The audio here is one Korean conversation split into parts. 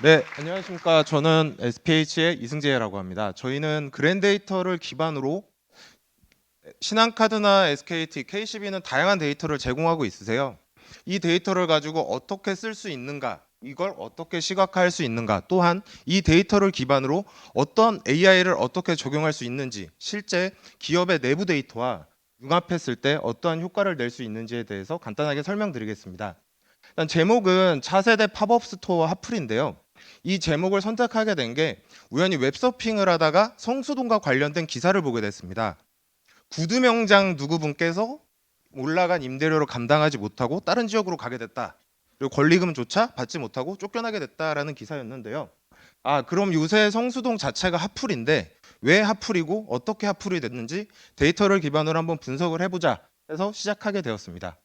네, 안녕하십니까. 저는 SPH의 이승재라고 합니다. 저희는 그랜데이터를 기반으로 신한카드나 SKT, KCB는 다양한 데이터를 제공하고 있으세요. 이 데이터를 가지고 어떻게 쓸 수 있는가, 이걸 어떻게 시각화할 수 있는가, 또한 이 데이터를 기반으로 어떤 AI를 어떻게 적용할 수 있는지, 실제 기업의 내부 데이터와 융합했을 때 어떠한 효과를 낼 수 있는지에 대해서 간단하게 설명드리겠습니다. 일단 제목은 차세대 팝업 스토어 핫플인데요. 이 제목을 선택하게 된 게 우연히 웹서핑을 하다가 성수동과 관련된 기사를 보게 됐습니다. 구두 명장 누구분께서 올라간 임대료를 감당하지 못하고 다른 지역으로 가게 됐다. 그리고 권리금조차 받지 못하고 쫓겨나게 됐다라는 기사였는데요. 그럼 요새 성수동 자체가 핫플인데 왜 핫플이고 어떻게 핫플이 됐는지 데이터를 기반으로 한번 분석을 해보자 해서 시작하게 되었습니다.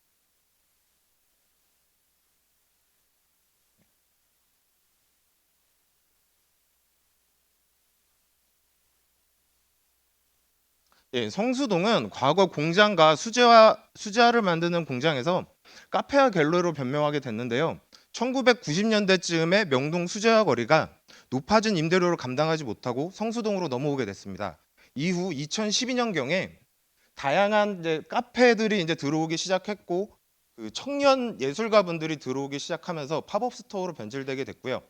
예, 성수동은 과거 공장과 수제화를 만드는 공장에서 카페와 갤러리로 변명하게 됐는데요. 1990년대쯤에 명동 수제화 거리가 높아진 임대료를 감당하지 못하고 성수동으로 넘어오게 됐습니다. 이후 2012년경에 다양한 이제 카페들이 이제 들어오기 시작했고 그 청년 예술가분들이 들어오기 시작하면서 팝업 스토어로 변질되게 됐고요.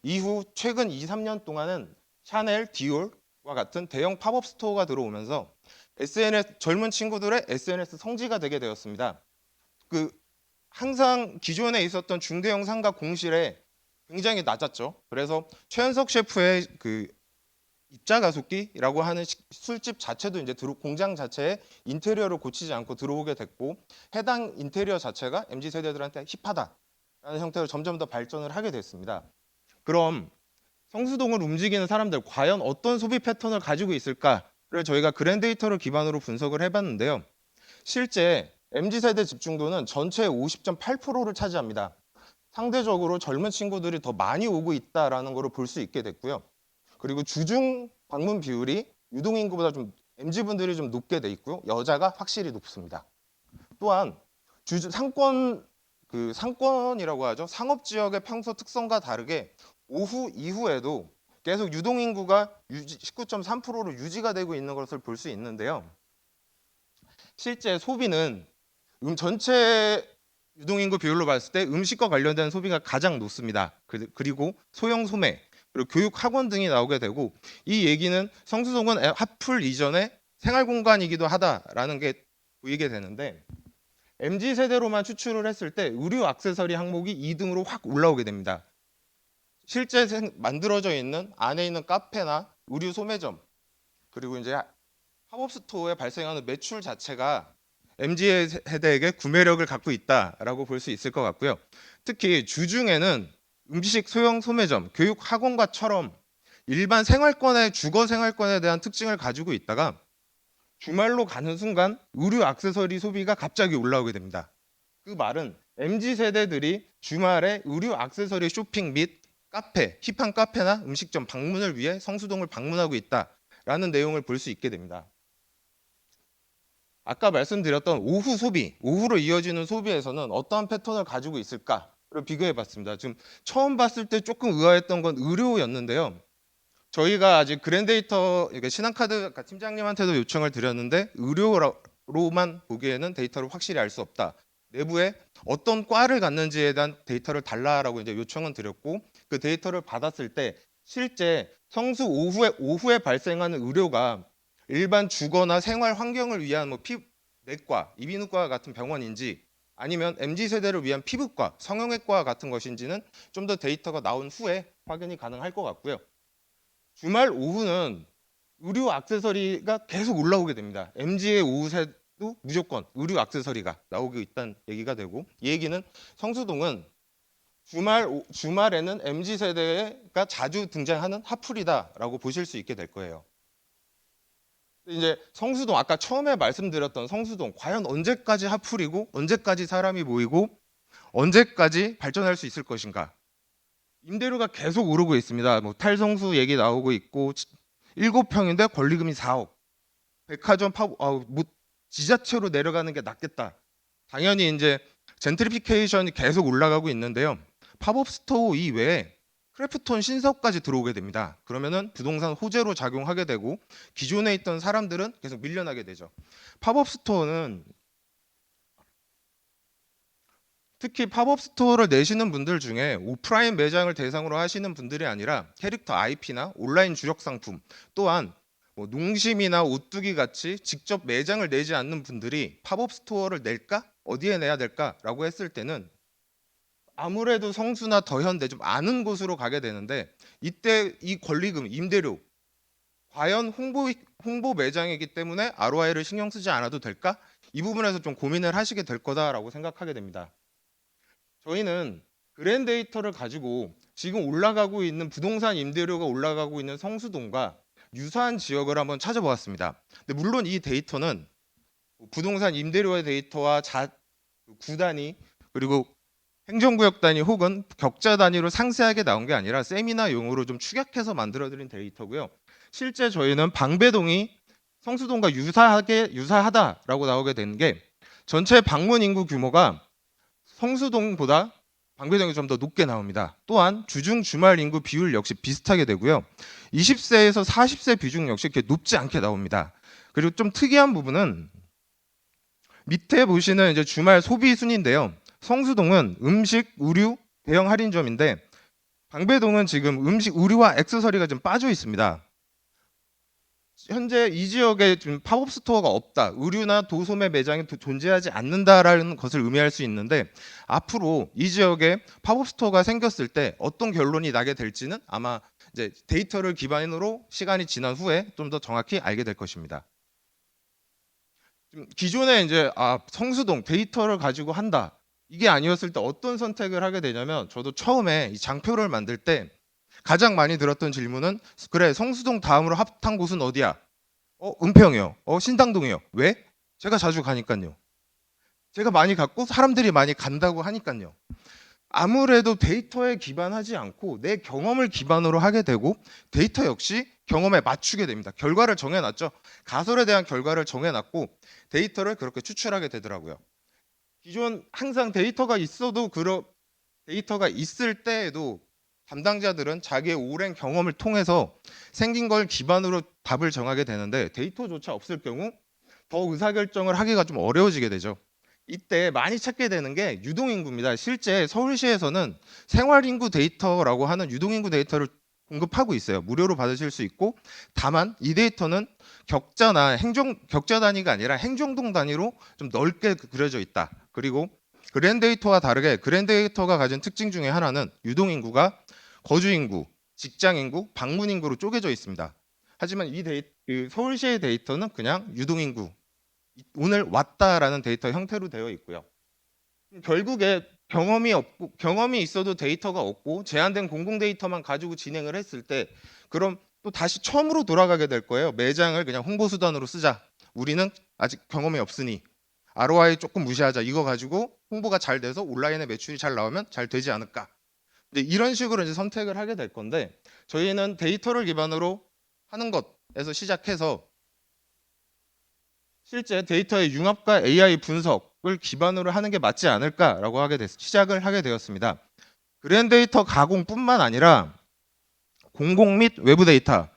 이후 최근 2, 3년 동안은 샤넬, 디올과 같은 대형 팝업 스토어가 들어오면서 SNS 젊은 친구들의 SNS 성지가 되게 되었습니다. 그 항상 기존에 있었던 중대형 상가 공실에 굉장히 낮았죠. 그래서 최현석 셰프의 그 입자 가속기라고 하는 술집 자체도 이제 공장 자체의 인테리어를 고치지 않고 들어오게 됐고 해당 인테리어 자체가 MZ 세대들한테 힙하다라는 형태로 점점 더 발전을 하게 됐습니다. 그럼 성수동을 움직이는 사람들 과연 어떤 소비 패턴을 가지고 있을까를 저희가 그랜데이터를 기반으로 분석을 해봤는데요. 실제 MZ 세대 집중도는 전체의 50.8%를 차지합니다. 상대적으로 젊은 친구들이 더 많이 오고 있다라는 것을 볼 수 있게 됐고요. 그리고 주중 방문 비율이 유동인구보다 좀 MZ분들이 좀 높게 돼 있고요. 여자가 확실히 높습니다. 또한 상권이라고 하죠. 상업 지역의 평소 특성과 다르게 오후 이후에도 계속 유동인구가 19.3%로 유지가 되고 있는 것을 볼 수 있는데요. 실제 소비는 전체 유동인구 비율로 봤을 때 음식과 관련된 소비가 가장 높습니다. 그리고 소형 소매, 그리고 교육 학원 등이 나오게 되고 이 얘기는 성수동은 핫플 이전에 생활 공간이기도 하다라는 게 보이게 되는데 MZ 세대로만 추출을 했을 때 의류 액세서리 항목이 2등으로 확 올라오게 됩니다. 실제 만들어져 있는 안에 있는 카페나 의류 소매점 그리고 이제 팝업 스토어에 발생하는 매출 자체가 MZ 세대에게 구매력을 갖고 있다라고 볼 수 있을 것 같고요. 특히 주중에는 음식 소형 소매점, 교육 학원과처럼 일반 생활권의 주거 생활권에 대한 특징을 가지고 있다가 주말로 가는 순간 의류 액세서리 소비가 갑자기 올라오게 됩니다. 그 말은 MZ 세대들이 주말에 의류 액세서리 쇼핑 및 카페, 힙한 카페나 음식점 방문을 위해 성수동을 방문하고 있다라는 내용을 볼 수 있게 됩니다. 아까 말씀드렸던 오후 소비, 오후로 이어지는 소비에서는 어떠한 패턴을 가지고 있을까를 비교해 봤습니다. 지금 처음 봤을 때 조금 의아했던 건 의료였는데요. 저희가 아직 그랜데이터 신한카드 팀장님한테도 요청을 드렸는데 의료로만 보기에는 데이터를 확실히 알 수 없다. 내부에 어떤 과를 갖는지에 대한 데이터를 달라라고 이제 요청은 드렸고 그 데이터를 받았을 때 실제 성수 오후에 발생하는 의료가 일반 주거나 생활 환경을 위한 내과, 이비인후과 같은 병원인지 아니면 MZ 세대를 위한 피부과, 성형외과 같은 것인지는 좀 더 데이터가 나온 후에 확인이 가능할 것 같고요. 주말 오후는 의류 액세서리가 계속 올라오게 됩니다. MZ의 오후 세도 무조건 의류 액세서리가 나오고 있다는 얘기가 되고 이 얘기는 성수동은 주말에는 MZ 세대가 자주 등장하는 핫플이다라고 보실 수 있게 될 거예요. 이제 성수동 아까 처음에 말씀드렸던 성수동 과연 언제까지 핫플이고 언제까지 사람이 모이고 언제까지 발전할 수 있을 것인가? 임대료가 계속 오르고 있습니다. 뭐 탈성수 얘기 나오고 있고 7평인데 권리금이 4억. 백화점 뭐 지자체로 내려가는 게 낫겠다. 당연히 이제 젠트리피케이션이 계속 올라가고 있는데요. 팝업 스토어 이외에 크래프톤 신사업까지 들어오게 됩니다. 그러면은 부동산 호재로 작용하게 되고 기존에 있던 사람들은 계속 밀려나게 되죠. 팝업 스토어는 특히 팝업 스토어를 내시는 분들 중에 오프라인 매장을 대상으로 하시는 분들이 아니라 캐릭터 IP나 온라인 주력 상품 또한 뭐 농심이나 오뚜기 같이 직접 매장을 내지 않는 분들이 팝업 스토어를 낼까? 어디에 내야 될까라고 했을 때는 아무래도 성수나 더현대 좀 아는 곳으로 가게 되는데 이때 이 권리금, 임대료 과연 홍보 매장이기 때문에 ROI를 신경 쓰지 않아도 될까? 이 부분에서 좀 고민을 하시게 될 거다라고 생각하게 됩니다. 저희는 그랜데이터를 가지고 지금 올라가고 있는 부동산 임대료가 올라가고 있는 성수동과 유사한 지역을 한번 찾아보았습니다. 근데 물론 이 데이터는 부동산 임대료의 데이터와 구 단위 그리고 행정구역 단위 혹은 격자 단위로 상세하게 나온 게 아니라 세미나용으로 좀 축약해서 만들어드린 데이터고요. 실제 저희는 방배동이 성수동과 유사하다라고 나오게 된 게 전체 방문 인구 규모가 성수동보다 방배동이 좀 더 높게 나옵니다. 또한 주중 주말 인구 비율 역시 비슷하게 되고요. 20세에서 40세 비중 역시 이렇게 높지 않게 나옵니다. 그리고 좀 특이한 부분은 밑에 보시는 이제 주말 소비 순인데요. 성수동은 음식, 의류, 대형 할인점인데 방배동은 지금 음식, 의류와 액세서리가 좀 빠져 있습니다. 현재 이 지역에 지금 팝업 스토어가 없다, 의류나 도소매 매장이 존재하지 않는다라는 것을 의미할 수 있는데 앞으로 이 지역에 팝업 스토어가 생겼을 때 어떤 결론이 나게 될지는 아마 이제 데이터를 기반으로 시간이 지난 후에 좀 더 정확히 알게 될 것입니다. 기존에 이제 성수동 데이터를 가지고 한다 이게 아니었을 때 어떤 선택을 하게 되냐면 저도 처음에 이 장표를 만들 때 가장 많이 들었던 질문은 그래 성수동 다음으로 핫한 곳은 어디야? 은평이요. 신당동이요. 왜? 제가 자주 가니까요. 제가 많이 갔고 사람들이 많이 간다고 하니까요. 아무래도 데이터에 기반하지 않고 내 경험을 기반으로 하게 되고 데이터 역시 경험에 맞추게 됩니다. 결과를 정해놨죠. 가설에 대한 결과를 정해놨고 데이터를 그렇게 추출하게 되더라고요. 기존 항상 데이터가 있을 때에도 담당자들은 자기의 오랜 경험을 통해서 생긴 걸 기반으로 답을 정하게 되는데 데이터조차 없을 경우 더 의사결정을 하기가 좀 어려워지게 되죠. 이때 많이 찾게 되는 게 유동인구입니다. 실제 서울시에서는 생활인구 데이터라고 하는 유동인구 데이터를 공급하고 있어요. 무료로 받으실 수 있고 다만 이 데이터는 격자 단위가 아니라 행정동 단위로 좀 넓게 그려져 있다. 그리고 그랜데이터와 다르게 그랜데이터가 가진 특징 중에 하나는 유동인구가 거주인구, 직장인구, 방문인구로 쪼개져 있습니다. 하지만 서울시의 데이터는 그냥 유동인구, 오늘 왔다라는 데이터 형태로 되어 있고요. 결국에 경험이 있어도 데이터가 없고 제한된 공공 데이터만 가지고 진행을 했을 때 그럼 또 다시 처음으로 돌아가게 될 거예요. 매장을 그냥 홍보 수단으로 쓰자. 우리는 아직 경험이 없으니 ROI 조금 무시하자. 이거 가지고 홍보가 잘 돼서 온라인에 매출이 잘 나오면 잘 되지 않을까. 이제 이런 식으로 이제 선택을 하게 될 건데 저희는 데이터를 기반으로 하는 것에서 시작해서 실제 데이터의 융합과 AI 분석을 기반으로 하는 게 맞지 않을까라고 시작을 하게 되었습니다. 그랜데이터 가공뿐만 아니라 공공 및 외부 데이터,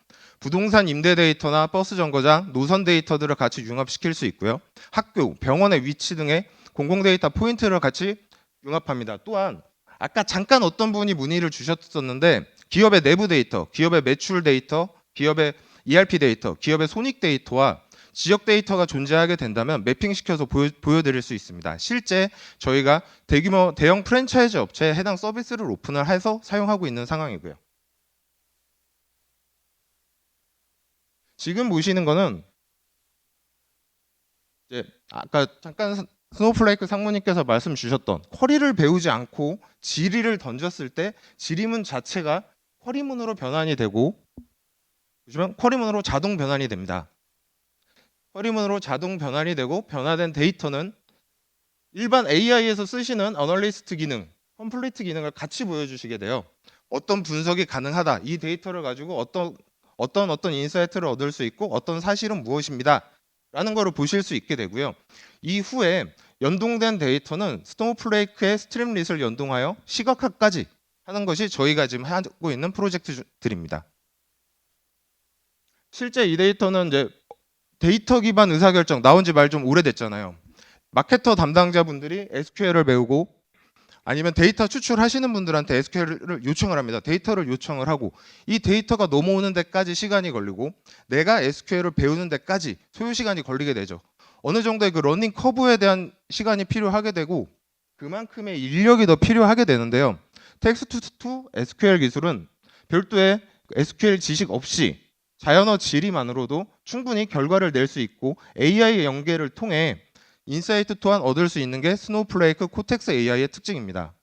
부동산 임대 데이터나 버스 정거장, 노선 데이터들을 같이 융합시킬 수 있고요. 학교, 병원의 위치 등의 공공 데이터 포인트를 같이 융합합니다. 또한 아까 잠깐 어떤 분이 문의를 주셨었는데 기업의 내부 데이터, 기업의 매출 데이터, 기업의 ERP 데이터, 기업의 손익 데이터와 지역 데이터가 존재하게 된다면 매핑시켜서 보여드릴 수 있습니다. 실제 저희가 대규모 대형 프랜차이즈 업체에 해당 서비스를 오픈을 해서 사용하고 있는 상황이고요. 지금 보시는 거는 이제 아까 잠깐 스노우플레이크 상무님께서 말씀 주셨던 쿼리를 배우지 않고 질의를 던졌을 때 질의문 자체가 쿼리문으로 변환이 되고 보시면 쿼리문으로 자동 변환이 됩니다. 쿼리문으로 자동 변환이 되고 변화된 데이터는 일반 AI에서 쓰시는 어널리스트 기능, 컴플리트 기능을 같이 보여주시게 돼요. 어떤 분석이 가능하다. 이 데이터를 가지고 어떤 인사이트를 얻을 수 있고 어떤 사실은 무엇입니다. 라는 거를 보실 수 있게 되고요. 이후에 연동된 데이터는 스노우플레이크의 스트림릿을 연동하여 시각화까지 하는 것이 저희가 지금 하고 있는 프로젝트들입니다. 실제 이 데이터는 이제 데이터 기반 의사결정 나온 지 말 좀 오래됐잖아요. 마케터 담당자분들이 SQL을 배우고 아니면 데이터 추출하시는 분들한테 SQL을 요청을 합니다. 데이터를 요청을 하고 이 데이터가 넘어오는 데까지 시간이 걸리고 내가 SQL을 배우는 데까지 소요 시간이 걸리게 되죠. 어느 정도의 그 러닝 커브에 대한 시간이 필요하게 되고 그만큼의 인력이 더 필요하게 되는데요. 텍스트 투 SQL 기술은 별도의 SQL 지식 없이 자연어 질의만으로도 충분히 결과를 낼 수 있고 AI 연계를 통해 인사이트 또한 얻을 수 있는 게 스노우플레이크 코텍스 AI의 특징입니다.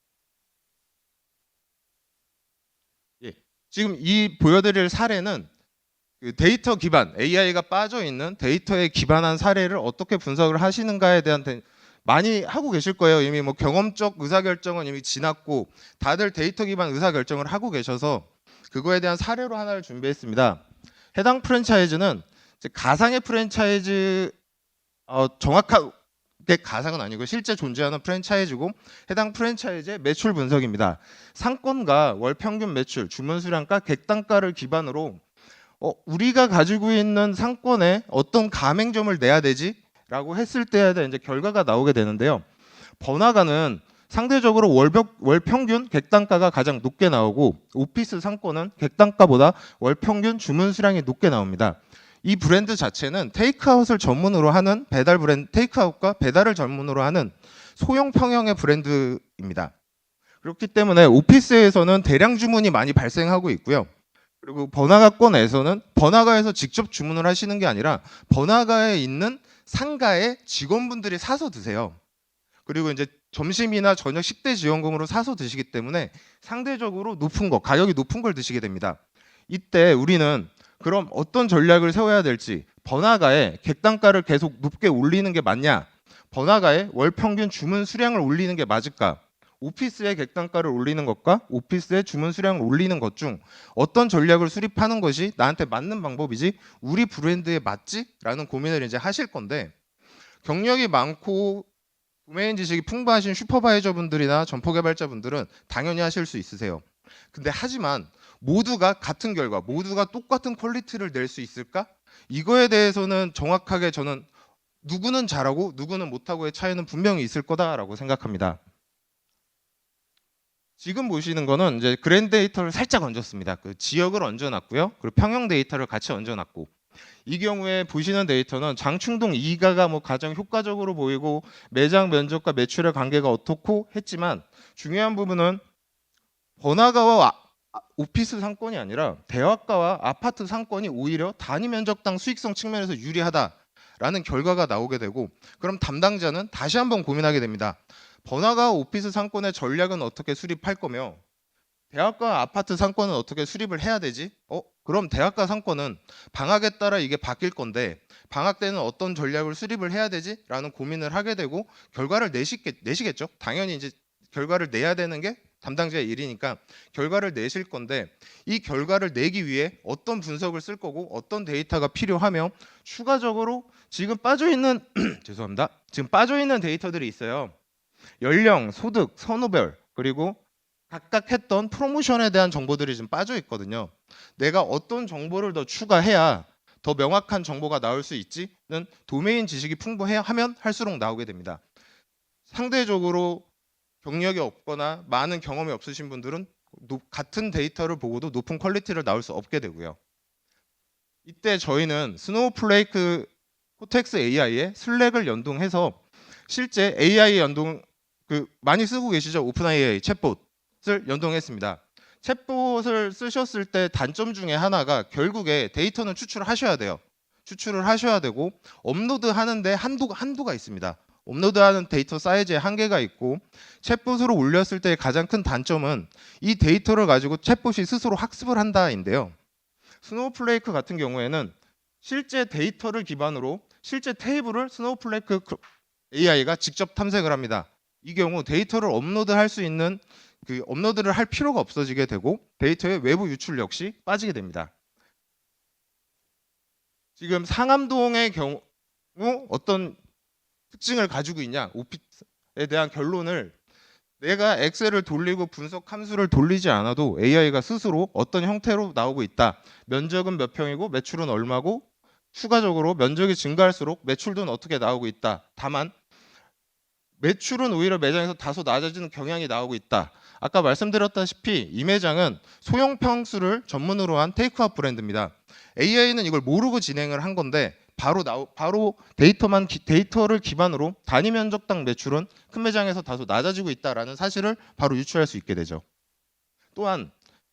예, 지금 이 보여드릴 사례는 그 데이터 기반 AI가 빠져 있는 데이터에 기반한 사례를 어떻게 분석을 하시는가에 대한 많이 하고 계실 거예요. 이미 뭐 경험적 의사결정은 이미 지났고 다들 데이터 기반 의사결정을 하고 계셔서 그거에 대한 사례로 하나를 준비했습니다. 해당 프랜차이즈는 가상의 프랜차이즈 정확하게 가상은 아니고 실제 존재하는 프랜차이즈고 해당 프랜차이즈의 매출 분석입니다. 상권과 월 평균 매출, 주문 수량과 객단가를 기반으로 우리가 가지고 있는 상권에 어떤 가맹점을 내야 되지? 라고 했을 때에 대한 이제 결과가 나오게 되는데요. 번화가는 상대적으로 월 평균 객단가가 가장 높게 나오고 오피스 상권은 객단가보다 월 평균 주문 수량이 높게 나옵니다. 이 브랜드 자체는 테이크아웃을 전문으로 하는 배달 브랜드, 테이크아웃과 배달을 전문으로 하는 소형 평형의 브랜드입니다. 그렇기 때문에 오피스에서는 대량 주문이 많이 발생하고 있고요. 그리고 번화가권에서는 번화가에서 직접 주문을 하시는 게 아니라 번화가에 있는 상가에 직원분들이 사서 드세요. 그리고 이제 점심이나 저녁 식대 지원금으로 사서 드시기 때문에 상대적으로 높은 거, 가격이 높은 걸 드시게 됩니다. 이때 우리는 그럼 어떤 전략을 세워야 될지, 번화가에 객단가를 계속 높게 올리는 게 맞냐, 번화가에 월 평균 주문 수량을 올리는 게 맞을까, 오피스의 객단가를 올리는 것과 오피스의 주문 수량을 올리는 것 중 어떤 전략을 수립하는 것이 나한테 맞는 방법이지, 우리 브랜드에 맞지? 라는 고민을 이제 하실 건데, 경력이 많고 도메인 지식이 풍부하신 슈퍼바이저 분들이나 점포 개발자 분들은 당연히 하실 수 있으세요. 근데 하지만 모두가 같은 결과, 모두가 똑같은 퀄리티를 낼 수 있을까? 이거에 대해서는 정확하게 저는 누구는 잘하고 누구는 못하고의 차이는 분명히 있을 거다라고 생각합니다. 지금 보시는 거는 이제 그랜드 데이터를 살짝 얹었습니다. 그 지역을 얹어놨고요. 그리고 평형 데이터를 같이 얹어놨고, 이 경우에 보시는 데이터는 장충동 2가가 뭐 가장 효과적으로 보이고 매장 면적과 매출의 관계가 어떻고 했지만 중요한 부분은 번화가와 오피스 상권이 아니라 대학가와 아파트 상권이 오히려 단위 면적당 수익성 측면에서 유리하다라는 결과가 나오게 되고, 그럼 담당자는 다시 한번 고민하게 됩니다. 번화가 오피스 상권의 전략은 어떻게 수립할 거며 대학가 아파트 상권은 어떻게 수립을 해야 되지? 그럼 대학가 상권은 방학에 따라 이게 바뀔 건데 방학 때는 어떤 전략을 수립을 해야 되지? 라는 고민을 하게 되고 결과를 내시겠죠. 당연히 이제 결과를 내야 되는 게 담당자의 일이니까 결과를 내실 건데, 이 결과를 내기 위해 어떤 분석을 쓸 거고 어떤 데이터가 필요하며 추가적으로 지금 빠져있는 죄송합니다. 지금 빠져있는 데이터들이 있어요. 연령, 소득, 선호별, 그리고 각각 했던 프로모션에 대한 정보들이 좀 빠져 있거든요. 내가 어떤 정보를 더 추가해야 더 명확한 정보가 나올 수 있지는 도메인 지식이 풍부해야 하면 할수록 나오게 됩니다. 상대적으로 경력이 없거나 많은 경험이 없으신 분들은 같은 데이터를 보고도 높은 퀄리티를 나올 수 없게 되고요. 이때 저희는 스노우플레이크 코텍스 AI에 슬랙을 연동해서 실제 AI 연동 많이 쓰고 계시죠? 오픈 AI 챗봇을 연동했습니다. 챗봇을 쓰셨을 때 단점 중에 하나가 결국에 데이터는 추출하셔야 돼요. 추출을 하셔야 되고 업로드하는데 한도가 있습니다. 업로드하는 데이터 사이즈에 한계가 있고, 챗봇으로 올렸을 때 가장 큰 단점은 이 데이터를 가지고 챗봇이 스스로 학습을 한다인데요. 스노우플레이크 같은 경우에는 실제 데이터를 기반으로 실제 테이블을 스노우플레이크 AI가 직접 탐색을 합니다. 이 경우 데이터를 업로드할 수 있는 업로드를 할 필요가 없어지게 되고 데이터의 외부 유출 역시 빠지게 됩니다. 지금 상암동의 경우 어떤 특징을 가지고 있냐, 오피스에 대한 결론을 내가 엑셀을 돌리고 분석 함수를 돌리지 않아도 AI가 스스로 어떤 형태로 나오고 있다. 면적은 몇 평이고 매출은 얼마고 추가적으로 면적이 증가할수록 매출도 어떻게 나오고 있다. 다만 매출은 오히려 매장에서 다소 낮아지는 경향이 나오고 있다. 아까 말씀드렸다시피 이 매장은 소형 평수를 전문으로 한 테이크아웃 브랜드입니다. AI는 이걸 모르고 진행을 한 건데 바로 데이터를 기반으로 단위 면적당 매출은 큰 매장에서 다소 낮아지고 있다라는 사실을 바로 유추할 수 있게 되죠. 또한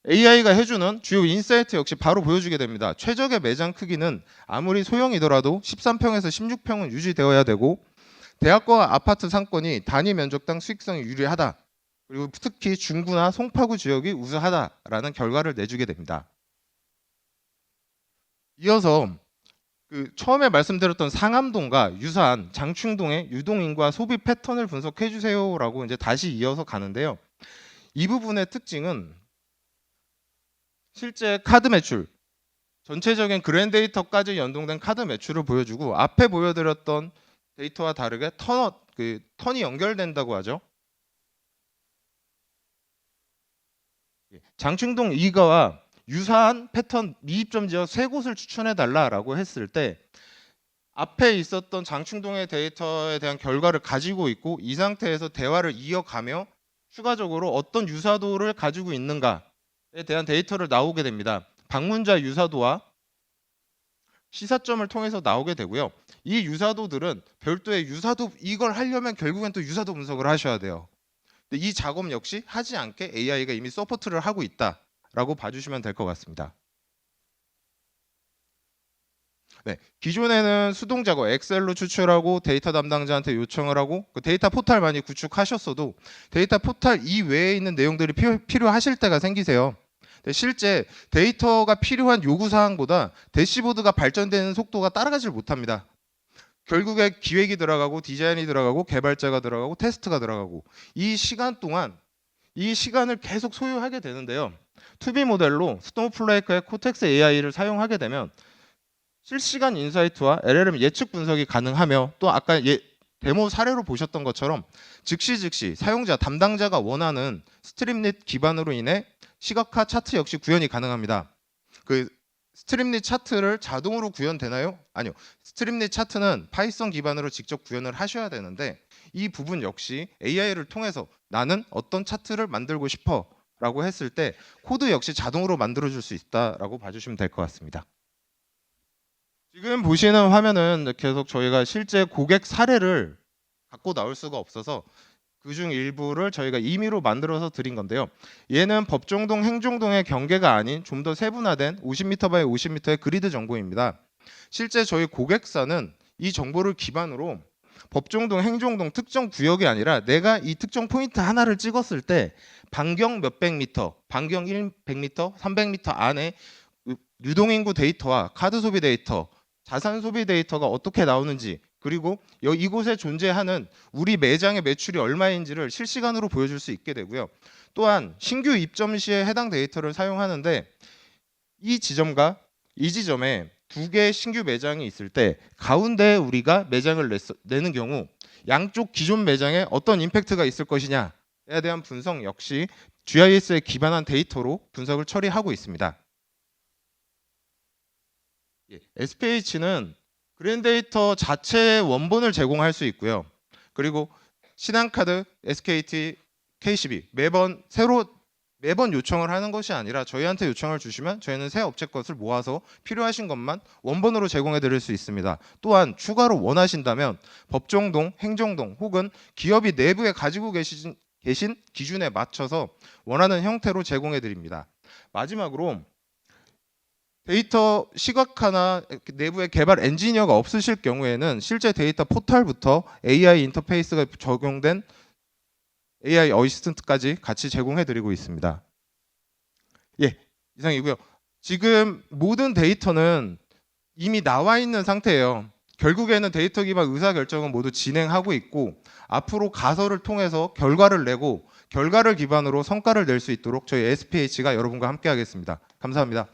AI가 해주는 주요 인사이트 역시 바로 보여주게 됩니다. 최적의 매장 크기는 아무리 소형이더라도 13평에서 16평은 유지되어야 되고 대학과 아파트 상권이 단위 면적당 수익성이 유리하다. 그리고 특히 중구나 송파구 지역이 우수하다라는 결과를 내주게 됩니다. 이어서 처음에 말씀드렸던 상암동과 유사한 장충동의 유동인구와 소비 패턴을 분석해 주세요라고 이제 다시 이어서 가는데요. 이 부분의 특징은 실제 카드 매출, 전체적인 그랜데이터까지 연동된 카드 매출을 보여주고 앞에 보여드렸던 데이터와 다르게 턴이 연결된다고 하죠. 장충동 이거와 유사한 패턴 미입점 지역 세 곳을 추천해 달라라고 했을 때 앞에 있었던 장충동의 데이터에 대한 결과를 가지고 있고 이 상태에서 대화를 이어가며 추가적으로 어떤 유사도를 가지고 있는가에 대한 데이터를 나오게 됩니다. 방문자 유사도와 시사점을 통해서 나오게 되고요. 이 유사도들은 별도의 유사도 이걸 하려면 결국엔 또 유사도 분석을 하셔야 돼요. 근데 이 작업 역시 하지 않게 AI가 이미 서포트를 하고 있다라고 봐주시면 될 것 같습니다. 네, 기존에는 수동 작업 엑셀로 추출하고 데이터 담당자한테 요청을 하고 그 데이터 포탈 많이 구축하셨어도 데이터 포탈 이외에 있는 내용들이 필요하실 때가 생기세요. 실제 데이터가 필요한 요구사항보다 대시보드가 발전되는 속도가 따라가질 못합니다. 결국에 기획이 들어가고 디자인이 들어가고 개발자가 들어가고 테스트가 들어가고 이 시간 동안 이 시간을 계속 소요하게 되는데요. 투비 모델로 스노우플레이크의 코텍스 AI를 사용하게 되면 실시간 인사이트와 LLM 예측 분석이 가능하며 또 아까 데모 사례로 보셨던 것처럼 즉시 사용자 담당자가 원하는 스트림릿 기반으로 인해 시각화 차트 역시 구현이 가능합니다. 그 스트림릿 차트를 자동으로 구현되나요? 아니요. 스트림릿 차트는 파이썬 기반으로 직접 구현을 하셔야 되는데 이 부분 역시 AI를 통해서 나는 어떤 차트를 만들고 싶어 라고 했을 때 코드 역시 자동으로 만들어줄 수 있다라고 봐주시면 될 것 같습니다. 지금 보시는 화면은 계속 저희가 실제 고객 사례를 갖고 나올 수가 없어서 그중 일부를 저희가 임의로 만들어서 드린 건데요. 얘는 법정동, 행정동의 경계가 아닌 좀 더 세분화된 50m 바이 50m의 그리드 정보입니다. 실제 저희 고객사는 이 정보를 기반으로 법정동, 행정동 특정 구역이 아니라 내가 이 특정 포인트 하나를 찍었을 때 반경 몇백 미터, 반경 100m, 300m 안에 유동인구 데이터와 카드 소비 데이터, 자산 소비 데이터가 어떻게 나오는지 그리고 이곳에 존재하는 우리 매장의 매출이 얼마인지를 실시간으로 보여줄 수 있게 되고요. 또한 신규 입점 시에 해당 데이터를 사용하는데 이 지점과 이 지점에 두 개의 신규 매장이 있을 때 가운데에 우리가 매장을 내는 경우 양쪽 기존 매장에 어떤 임팩트가 있을 것이냐에 대한 분석 역시 GIS에 기반한 데이터로 분석을 처리하고 있습니다. SPH는 그랜데이터 자체의 원본을 제공할 수 있고요. 그리고 신한카드, SKT, KCB 매번 요청을 하는 것이 아니라 저희한테 요청을 주시면 저희는 새 업체 것을 모아서 필요하신 것만 원본으로 제공해 드릴 수 있습니다. 또한 추가로 원하신다면 법정동, 행정동 혹은 기업이 내부에 가지고 계신 기준에 맞춰서 원하는 형태로 제공해 드립니다. 마지막으로 데이터 시각화나 내부에 개발 엔지니어가 없으실 경우에는 실제 데이터 포털부터 AI 인터페이스가 적용된 AI 어시스턴트까지 같이 제공해 드리고 있습니다. 예, 이상이고요. 지금 모든 데이터는 이미 나와 있는 상태예요. 결국에는 데이터 기반 의사결정은 모두 진행하고 있고 앞으로 가설을 통해서 결과를 내고 결과를 기반으로 성과를 낼 수 있도록 저희 SPH가 여러분과 함께 하겠습니다. 감사합니다.